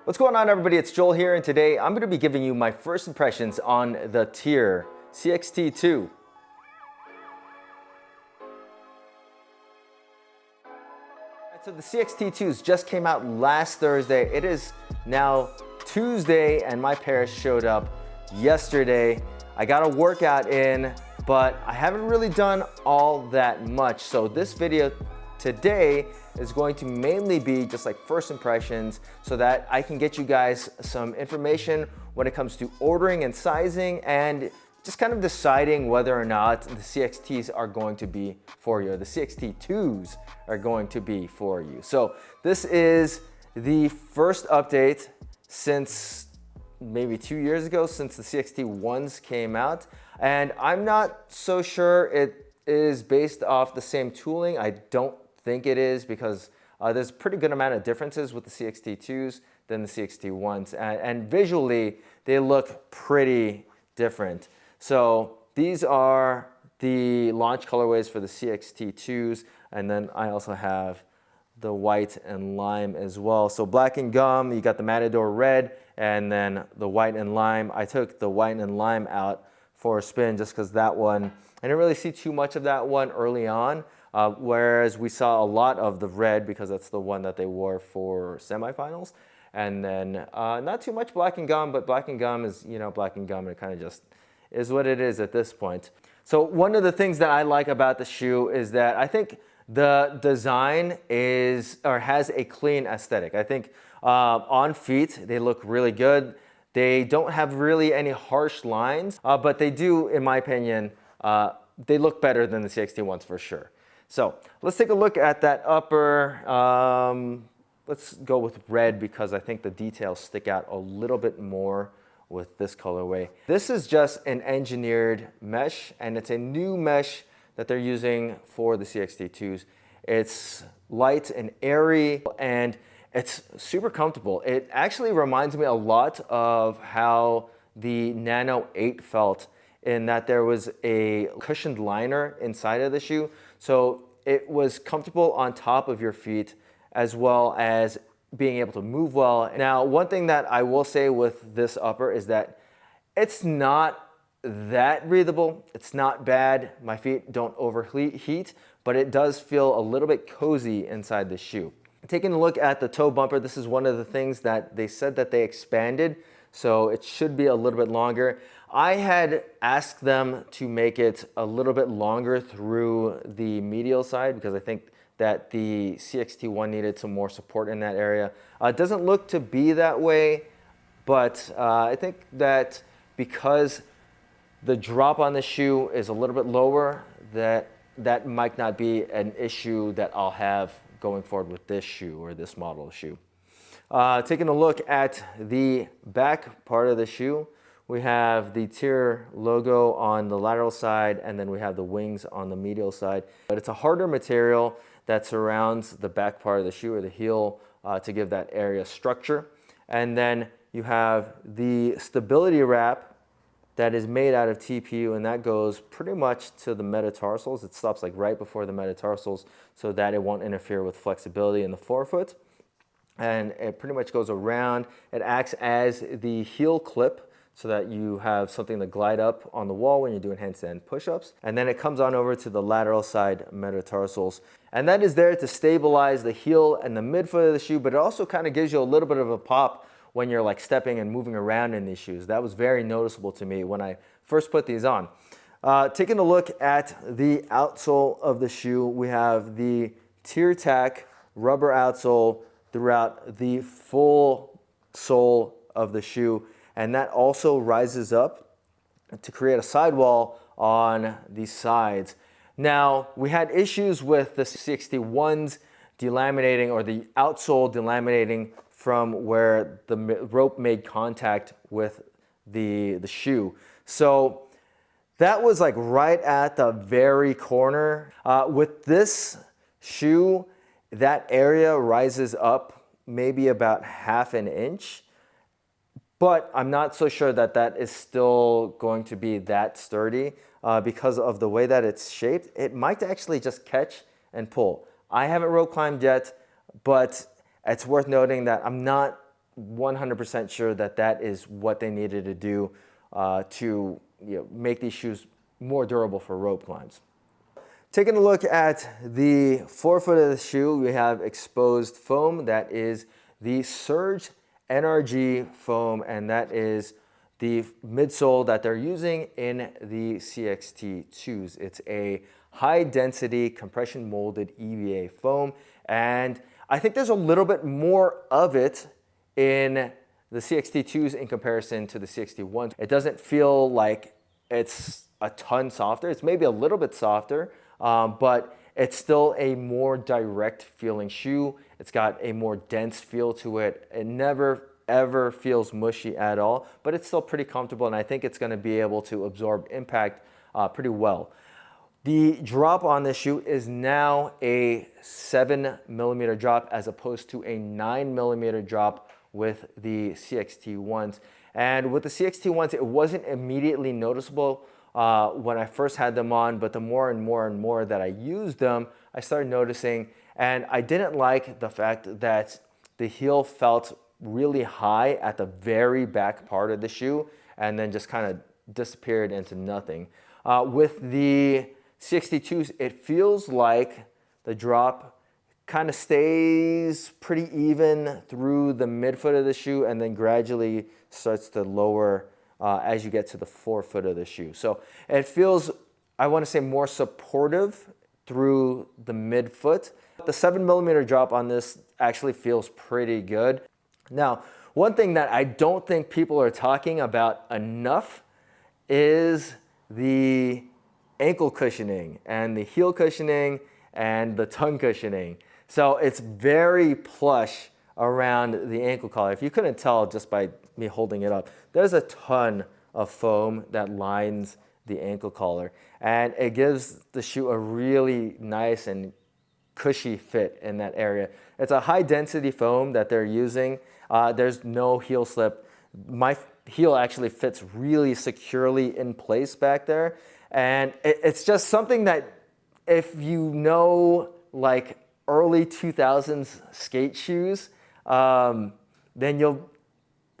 What's going on, everybody? It's Joel here, and today I'm going to be giving you my first impressions on the TYR CXT-2. So the CXT-2s just came out last Thursday. It is now Tuesday, and my pair showed up yesterday. I got a workout in, but I haven't really done all that much. So this video today is going to mainly be just like first impressions so that I can get you guys some information when it comes to ordering and sizing and just kind of deciding whether or not the CXTs are going to be for you, or the CXT2s are going to be for you. So this is the first update since maybe 2 years ago, since the CXT1s came out. And I'm not so sure it is based off the same tooling. I don't think it is, because there's a pretty good amount of differences with the CXT2s than the CXT1s. And visually, they look pretty different. So these are the launch colorways for the CXT2s. And then I also have the white and lime as well. So black and gum, you got the Matador red, and then the white and lime. I took the white and lime out for a spin just because that one, I didn't really see too much of that one early on. Whereas we saw a lot of the red, because that's the one that they wore for semifinals. And then not too much black and gum, but black and gum is, you know, black and gum, and it kind of just is what it is at this point. So one of the things that I like about the shoe is that I think the design is, or has a clean aesthetic. I think on feet, they look really good. They don't have really any harsh lines, but they do, in my opinion, they look better than the CXT1s for sure. So let's take a look at that upper. Let's go with red, because I think the details stick out a little bit more with this colorway. This is just an engineered mesh, and it's a new mesh that they're using for the CXT2s. It's light and airy, and it's super comfortable. It actually reminds me a lot of how the Nano 8 felt, in that there was a cushioned liner inside of the shoe. So it was comfortable on top of your feet, as well as being able to move well. Now, one thing that I will say with this upper is that it's not that breathable. It's not bad. My feet don't overheat, but it does feel a little bit cozy inside the shoe. Taking a look at the toe bumper, this is one of the things that they said that they expanded, so it should be a little bit longer. I had asked them to make it a little bit longer through the medial side, because I think that the CXT1 needed some more support in that area. It doesn't look to be that way, but I think that because the drop on the shoe is a little bit lower, that might not be an issue that I'll have going forward with this shoe, or this model of shoe. Taking a look at the back part of the shoe, we have the TYR logo on the lateral side, and then we have the wings on the medial side. But it's a harder material that surrounds the back part of the shoe, or the heel, to give that area structure. And then you have the stability wrap that is made out of TPU, and that goes pretty much to the metatarsals. It stops like right before the metatarsals, so that it won't interfere with flexibility in the forefoot. And it pretty much goes around. It acts as the heel clip, so that you have something to glide up on the wall when you're doing handstand push-ups. And then it comes on over to the lateral side metatarsals. And that is there to stabilize the heel and the midfoot of the shoe, but it also kind of gives you a little bit of a pop when you're like stepping and moving around in these shoes. That was very noticeable to me when I first put these on. Taking a look at the outsole of the shoe, we have the TYR Tack rubber outsole throughout the full sole of the shoe. And that also rises up to create a sidewall on the sides. Now, we had issues with the CXT1s delaminating, or the outsole delaminating from where the rope made contact with the shoe. So that was like right at the very corner. With this shoe, that area rises up maybe about ½ an inch. But I'm not so sure that that is still going to be that sturdy, because of the way that it's shaped. It might actually just catch and pull. I haven't rope climbed yet, but it's worth noting that I'm not 100% sure that that is what they needed to do to make these shoes more durable for rope climbs. Taking a look at the forefoot of the shoe, we have exposed foam. That is the Surge NRG foam, and that is the midsole that they're using in the CXT-2s. It's a high density compression molded EVA foam, and I think there's a little bit more of it in the CXT-2s in comparison to the CXT-1s. It doesn't feel like it's a ton softer. It's maybe a little bit softer, but it's still a more direct feeling shoe. It's got a more dense feel to it. It never ever feels mushy at all, but it's still pretty comfortable, and I think it's going to be able to absorb impact pretty well. The drop on this shoe is now a 7mm drop as opposed to a 9mm drop with the CXT-1s. And with the CXT-1s, it wasn't immediately noticeable when I first had them on, but the more and more that I used them, I started noticing, and I didn't like the fact that the heel felt really high at the very back part of the shoe and then just kind of disappeared into nothing. With the CXT-2s, it feels like the drop kind of stays pretty even through the midfoot of the shoe and then gradually starts to lower as you get to the forefoot of the shoe. So it feels, I want to say, more supportive through the midfoot. The 7mm drop on this actually feels pretty good. Now, one thing that I don't think people are talking about enough is the ankle cushioning and the heel cushioning and the tongue cushioning. So it's very plush around the ankle collar. If you couldn't tell just by me holding it up, there's a ton of foam that lines the ankle collar, and it gives the shoe a really nice and cushy fit in that area. It's a high density foam that they're using. There's no heel slip. My heel actually fits really securely in place back there, and it's just something that if you know like early 2000s skate shoes, then you'll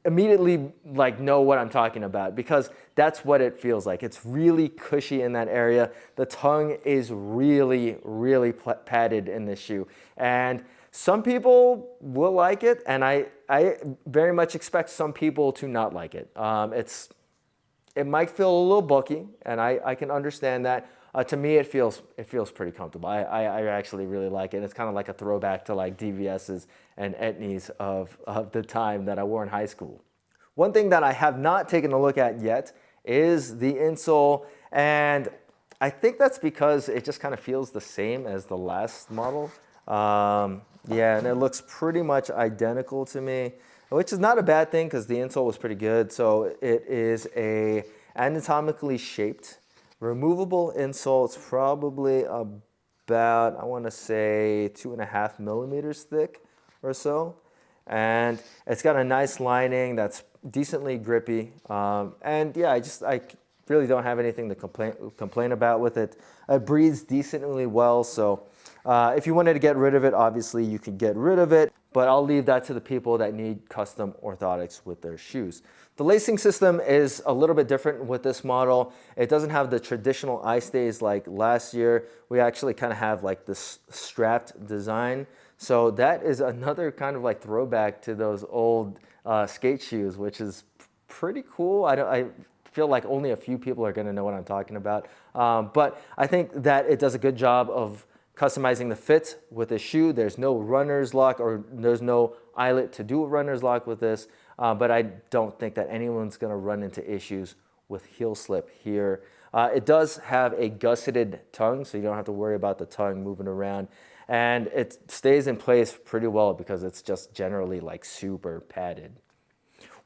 immediately like know what I'm talking about, because that's what it feels like. It's really cushy in that area. The tongue is really padded in this shoe, and some people will like it, and I very much expect some people to not like it. It might feel a little bulky, and I can understand that. To me, it feels pretty comfortable. I actually really like it. It's kind of like a throwback to like DVS's and Etnies of the time that I wore in high school. One thing that I have not taken a look at yet is the insole, and I think that's because it just kind of feels the same as the last model. Yeah, and it looks pretty much identical to me, which is not a bad thing because the insole was pretty good. So it is a anatomically shaped removable insole. It's probably about, I want to say, 2.5mm thick or so. And it's got a nice lining that's decently grippy. And yeah, I really don't have anything to complain about with it. It breathes decently well. So if you wanted to get rid of it, obviously you could get rid of it, but I'll leave that to the people that need custom orthotics with their shoes. The lacing system is a little bit different with this model. It doesn't have the traditional eye stays like last year. We actually kind of have like this strapped design. So that is another kind of like throwback to those old skate shoes, which is pretty cool. I feel like only a few people are going to know what I'm talking about. But I think that it does a good job of customizing the fit with the shoe. There's no runner's lock, or there's no eyelet to do a runner's lock with this. But I don't think that anyone's going to run into issues with heel slip here. It does have a gusseted tongue, so you don't have to worry about the tongue moving around. And it stays in place pretty well because it's just generally like super padded.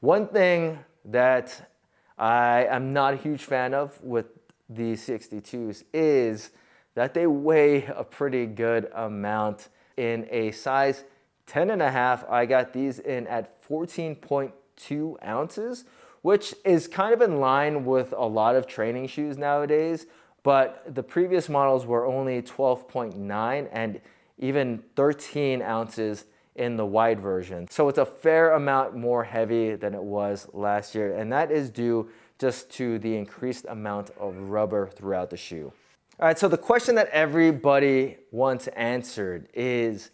One thing that I am not a huge fan of with the CXT-2s is that they weigh a pretty good amount. In a size 10.5, I got these in at 14.2 ounces, which is kind of in line with a lot of training shoes nowadays, but the previous models were only 12.9 and even 13 ounces in the wide version. So it's a fair amount more heavy than it was last year, and that is due just to the increased amount of rubber throughout the shoe. All right, so the question that everybody wants answered is,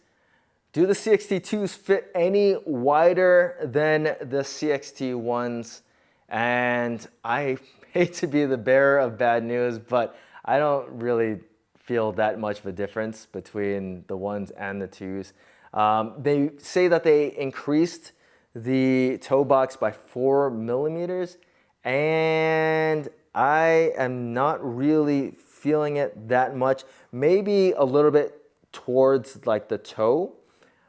do the CXT-2s fit any wider than the CXT-1s? And I hate to be the bearer of bad news, but I don't really feel that much of a difference between the 1s and the 2s. They say that they increased the toe box by 4 millimeters, and I am not really feeling it that much. Maybe a little bit towards like the toe.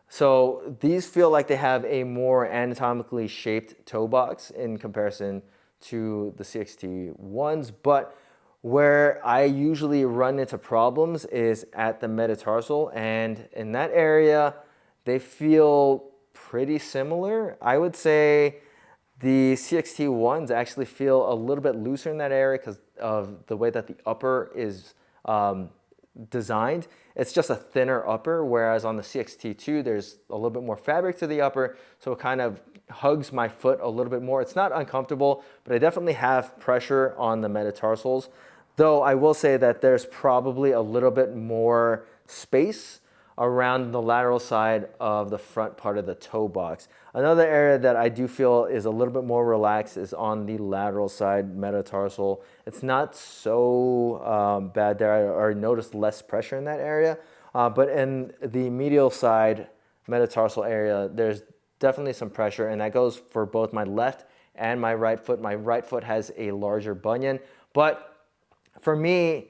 So these feel like they have a more anatomically shaped toe box in comparison to the CXT-1s, but where I usually run into problems is at the metatarsal, and in that area, they feel pretty similar. I would say the CXT-1s actually feel a little bit looser in that area because of the way that the upper is designed. It's just a thinner upper, whereas on the CXT-2, there's a little bit more fabric to the upper, so it kind of hugs my foot a little bit more. It's not uncomfortable, but I definitely have pressure on the metatarsals, though I will say that there's probably a little bit more space around the lateral side of the front part of the toe box. Another area that I do feel is a little bit more relaxed is on the lateral side metatarsal. It's not so bad there. I already noticed less pressure in that area, but in the medial side metatarsal area, there's definitely some pressure, and that goes for both my left and my right foot. My right foot has a larger bunion, but for me,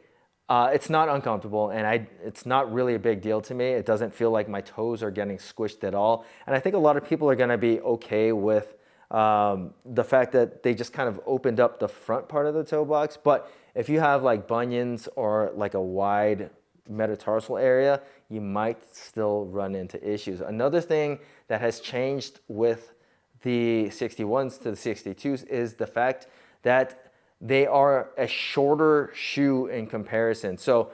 it's not uncomfortable, and it's not really a big deal to me. It doesn't feel like my toes are getting squished at all. And I think a lot of people are gonna be okay with the fact that they just kind of opened up the front part of the toe box. But if you have like bunions or like a wide metatarsal area, you might still run into issues. Another thing that has changed with the 61s to the 62s is the fact that they are a shorter shoe in comparison. So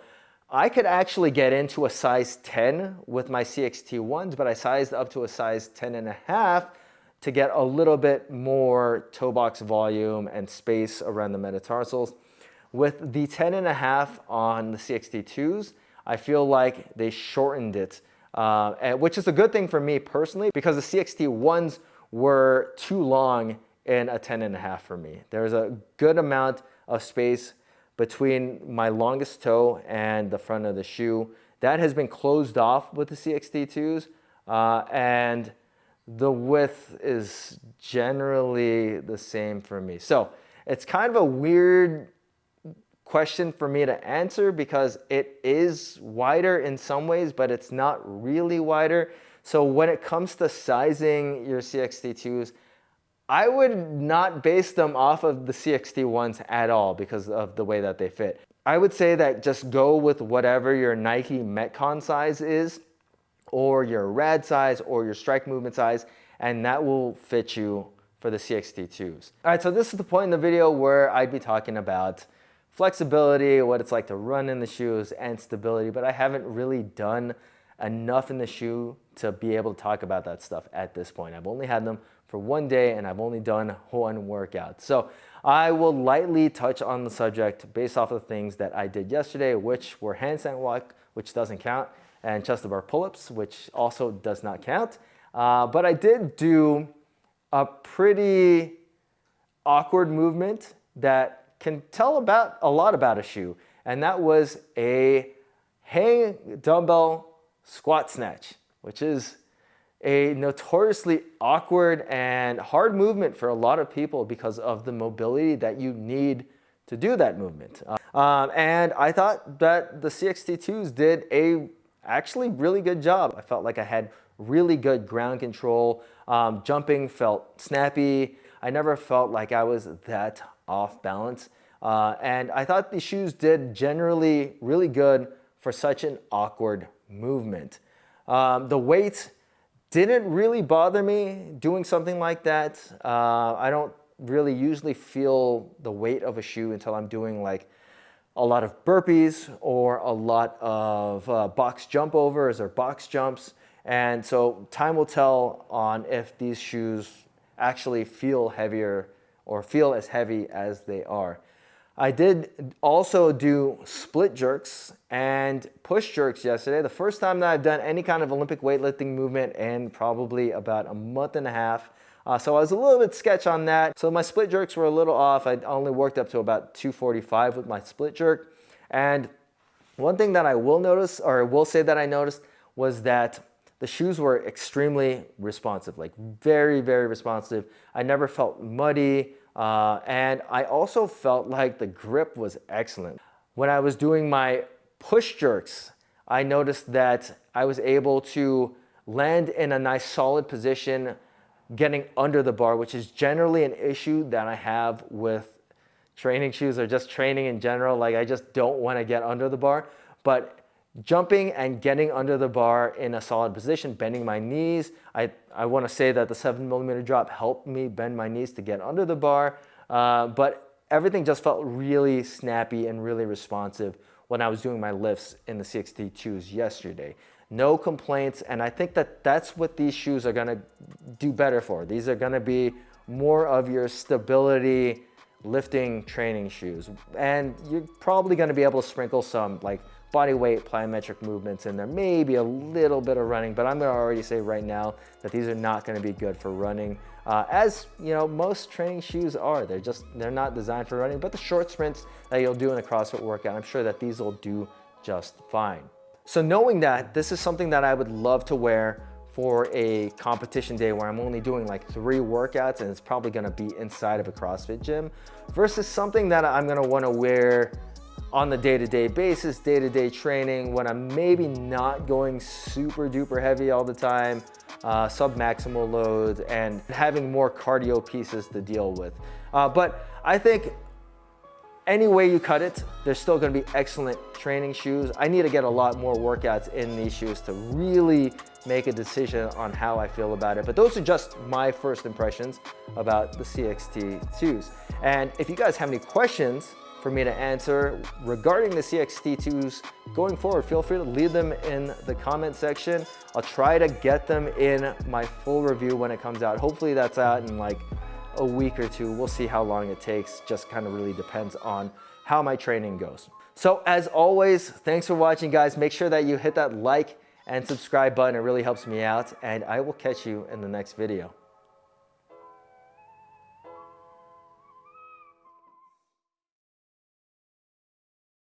I could actually get into a size 10 with my CXT-1s, but I sized up to a size 10.5 to get a little bit more toe box volume and space around the metatarsals. With the 10.5 on the CXT-2s, I feel like they shortened it, which is a good thing for me personally, because the CXT-1s were too long in a 10.5 for me. There's a good amount of space between my longest toe and the front of the shoe. That has been closed off with the CXT-2s, and the width is generally the same for me. So it's kind of a weird question for me to answer because it is wider in some ways, but it's not really wider. So when it comes to sizing your CXT-2s, I would not base them off of the CXT-1s at all because of the way that they fit. I would say that just go with whatever your Nike Metcon size is, or your rad size, or your strike movement size, and that will fit you for the CXT-2s. All right, so this is the point in the video where I'd be talking about flexibility, what it's like to run in the shoes, and stability, but I haven't really done enough in the shoe to be able to talk about that stuff at this point. I've only had them for one day, and I've only done one workout. So I will lightly touch on the subject based off of the things that I did yesterday, which were handstand walk, which doesn't count, and chest to bar pull-ups, which also does not count. But I did do a pretty awkward movement that can tell a lot about a shoe, and that was a hang dumbbell squat snatch, which is a notoriously awkward and hard movement for a lot of people because of the mobility that you need to do that movement. And I thought that the CXT-2s did a actually really good job. I felt like I had really good ground control. Jumping felt snappy. I never felt like I was that off balance. And I thought the shoes did generally really good for such an awkward movement. The weight didn't really bother me doing something like that. I don't really usually feel the weight of a shoe until I'm doing like a lot of burpees or a lot of box jump overs or box jumps. And so time will tell on if these shoes actually feel heavier or feel as heavy as they are. I did also do split jerks and push jerks yesterday. The first time that I've done any kind of Olympic weightlifting movement in probably about a month and a half. So I was a little bit sketch on that. So my split jerks were a little off. I only worked up to about 245 with my split jerk. And one thing that I will notice, or will say that I noticed, was that the shoes were extremely responsive, like very, very responsive. I never felt muddy. And I also felt like the grip was excellent. When I was doing my push jerks, I noticed that I was able to land in a nice solid position, getting under the bar, which is generally an issue that I have with training shoes or just training in general. Like I just don't want to get under the bar, but jumping and getting under the bar in a solid position, bending my knees. I want to say that the 7mm drop helped me bend my knees to get under the bar, but everything just felt really snappy and really responsive when I was doing my lifts in the CXT-2s yesterday. No complaints, and I think that that's what these shoes are going to do better for. These are going to be more of your stability lifting training shoes, and you're probably going to be able to sprinkle some like body weight plyometric movements in there, maybe a little bit of running, but I'm going to already say right now that these are not going to be good for running, as you know most training shoes are. They're not designed for running, but the short sprints that you'll do in a CrossFit workout, I'm sure that these will do just fine. So knowing that, this is something that I would love to wear for a competition day where I'm only doing like 3 workouts and it's probably going to be inside of a CrossFit gym, versus something that I'm going to want to wear on the day-to-day basis, day-to-day training, when I'm maybe not going super duper heavy all the time, sub-maximal loads, and having more cardio pieces to deal with. But I think any way you cut it, they're still gonna be excellent training shoes. I need to get a lot more workouts in these shoes to really make a decision on how I feel about it. But those are just my first impressions about the CXT-2s. And if you guys have any questions for me to answer regarding the CXT-2s going forward, feel free to leave them in the comment section. I'll try to get them in my full review when it comes out. Hopefully that's out in like a week or 2. We'll see how long it takes. Just kind of really depends on how my training goes. So as always, thanks for watching, guys. Make sure that you hit that like and subscribe button. It really helps me out, and I will catch you in the next video.